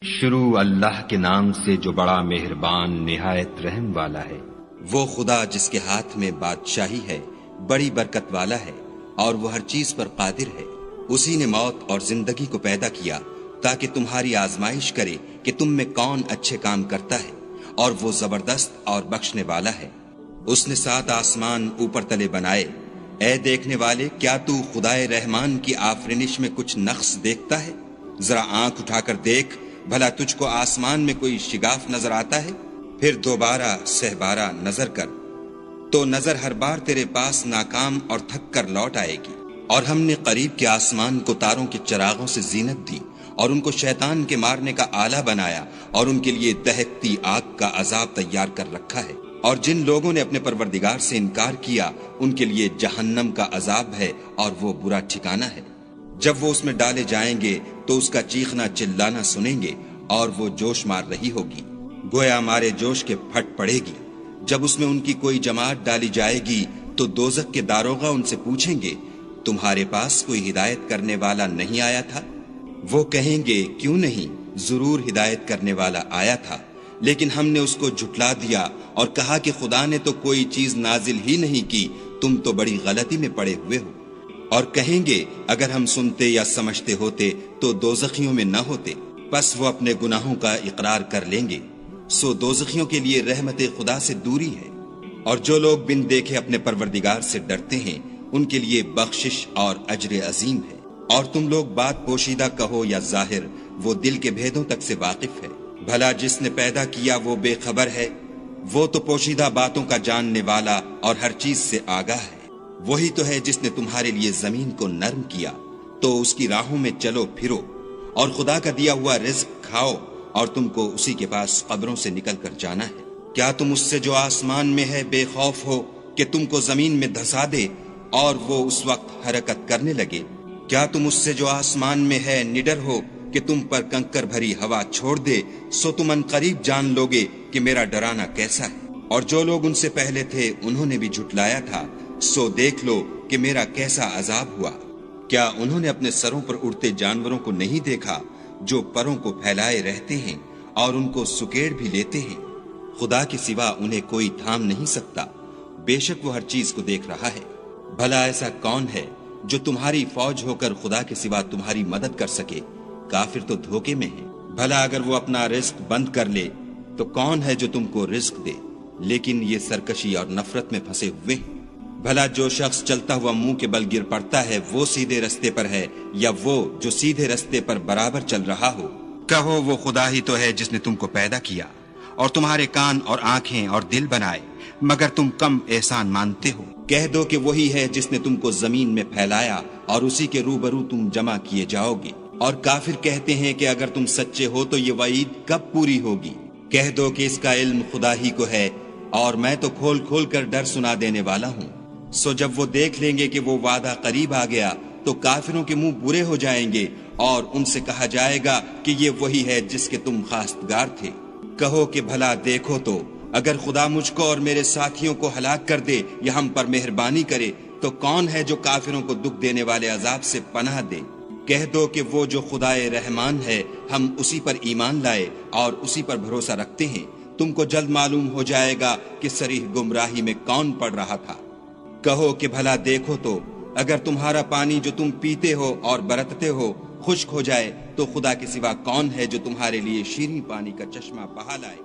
شروع اللہ کے نام سے جو بڑا مہربان نہایت رحم والا ہے۔ وہ خدا جس کے ہاتھ میں بادشاہی ہے، بڑی برکت والا ہے اور وہ ہر چیز پر قادر ہے۔ اسی نے موت اور زندگی کو پیدا کیا تاکہ تمہاری آزمائش کرے کہ تم میں کون اچھے کام کرتا ہے، اور وہ زبردست اور بخشنے والا ہے۔ اس نے 7 آسمان اوپر تلے بنائے۔ اے دیکھنے والے، کیا تو خدائے رحمان کی آفرینش میں کچھ نقص دیکھتا ہے؟ ذرا آنکھ اٹھا کر دیکھ، بھلا تجھ کو آسمان میں کوئی شگاف نظر آتا ہے؟ پھر دوبارہ سہبارہ نظر کر تو نظر ہر بار تیرے پاس ناکام اور تھک کر لوٹ آئے گی۔ اور ہم نے قریب کے آسمان کو تاروں کے چراغوں سے زینت دی اور ان کو شیطان کے مارنے کا آلہ بنایا، اور ان کے لیے دہکتی آگ کا عذاب تیار کر رکھا ہے۔ اور جن لوگوں نے اپنے پروردگار سے انکار کیا، ان کے لیے جہنم کا عذاب ہے اور وہ برا ٹھکانہ ہے۔ جب وہ اس میں ڈالے جائیں گے تو اس کا چیخنا چلانا سنیں گے، اور وہ جوش مار رہی ہوگی، گویا مارے جوش کے پھٹ پڑے گی۔ جب اس میں ان کی کوئی جماعت ڈالی جائے گی تو دوزخ کے داروغہ ان سے پوچھیں گے، تمہارے پاس کوئی ہدایت کرنے والا نہیں آیا تھا؟ وہ کہیں گے، کیوں نہیں، ضرور ہدایت کرنے والا آیا تھا، لیکن ہم نے اس کو جھٹلا دیا اور کہا کہ خدا نے تو کوئی چیز نازل ہی نہیں کی، تم تو بڑی غلطی میں پڑے ہوئے ہو۔ اور کہیں گے، اگر ہم سنتے یا سمجھتے ہوتے تو دوزخیوں میں نہ ہوتے۔ پس وہ اپنے گناہوں کا اقرار کر لیں گے، سو دوزخیوں کے لیے رحمت خدا سے دوری ہے۔ اور جو لوگ بن دیکھے اپنے پروردگار سے ڈرتے ہیں، ان کے لیے بخشش اور اجر عظیم ہے۔ اور تم لوگ بات پوشیدہ کہو یا ظاہر، وہ دل کے بھیدوں تک سے واقف ہے۔ بھلا جس نے پیدا کیا وہ بے خبر ہے؟ وہ تو پوشیدہ باتوں کا جاننے والا اور ہر چیز سے آگاہ ہے۔ وہی تو ہے جس نے تمہارے لیے زمین کو نرم کیا، تو اس کی راہوں میں چلو پھرو، اور خدا کا دیا ہوا رزق کھاؤ، اور تم کو اسی کے پاس قبروں سے نکل کر جانا ہے۔ کیا تم اس سے جو آسمان میں ہے بے خوف ہو کہ تم کو زمین میں دھسا دے اور وہ اس وقت حرکت کرنے لگے؟ کیا تم اس سے جو آسمان میں ہے نڈر ہو کہ تم پر کنکر بھری ہوا چھوڑ دے؟ سو تم ان قریب جان لوگے کہ میرا ڈرانا کیسا ہے۔ اور جو لوگ ان سے پہلے تھے انہوں نے بھی جھٹلایا تھا، سو دیکھ لو کہ میرا کیسا عذاب ہوا۔ کیا انہوں نے اپنے سروں پر اڑتے جانوروں کو نہیں دیکھا جو پروں کو پھیلائے رہتے ہیں اور ان کو سکیڑ بھی لیتے ہیں؟ خدا کے سوا انہیں کوئی تھام نہیں سکتا، بے شک وہ ہر چیز کو دیکھ رہا ہے۔ بھلا ایسا کون ہے جو تمہاری فوج ہو کر خدا کے سوا تمہاری مدد کر سکے؟ کافر تو دھوکے میں ہے۔ بھلا اگر وہ اپنا رزق بند کر لے تو کون ہے جو تم کو رزق دے؟ لیکن یہ سرکشی اور نفرت میں پھنسے ہوئے ہیں۔ بھلا جو شخص چلتا ہوا منہ کے بل گر پڑتا ہے وہ سیدھے رستے پر ہے، یا وہ جو سیدھے رستے پر برابر چل رہا ہو؟ کہو، وہ خدا ہی تو ہے جس نے تم کو پیدا کیا اور تمہارے کان اور آنکھیں اور دل بنائے، مگر تم کم احسان مانتے ہو۔ کہہ دو کہ وہی ہے جس نے تم کو زمین میں پھیلایا اور اسی کے روبرو تم جمع کیے جاؤ گے۔ اور کافر کہتے ہیں کہ اگر تم سچے ہو تو یہ وعید کب پوری ہوگی؟ کہہ دو کہ اس کا علم خدا ہی کو ہے، اور میں تو کھول کھول کر ڈر سنا دینے والا ہوں۔ سو جب وہ دیکھ لیں گے کہ وہ وعدہ قریب آ گیا تو کافروں کے منہ برے ہو جائیں گے، اور ان سے کہا جائے گا کہ یہ وہی ہے جس کے تم خواستگار تھے۔ کہو کہ بھلا دیکھو تو، اگر خدا مجھ کو اور میرے ساتھیوں کو ہلاک کر دے یا ہم پر مہربانی کرے تو کون ہے جو کافروں کو دکھ دینے والے عذاب سے پناہ دے؟ کہہ دو کہ وہ جو خدائے رحمان ہے، ہم اسی پر ایمان لائے اور اسی پر بھروسہ رکھتے ہیں۔ تم کو جلد معلوم ہو جائے گا کہ صریح گمراہی میں کون پڑ رہا تھا۔ کہو کہ بھلا دیکھو تو، اگر تمہارا پانی جو تم پیتے ہو اور برتتے ہو خشک ہو جائے تو خدا کے سوا کون ہے جو تمہارے لیے شیریں پانی کا چشمہ بہا لائے؟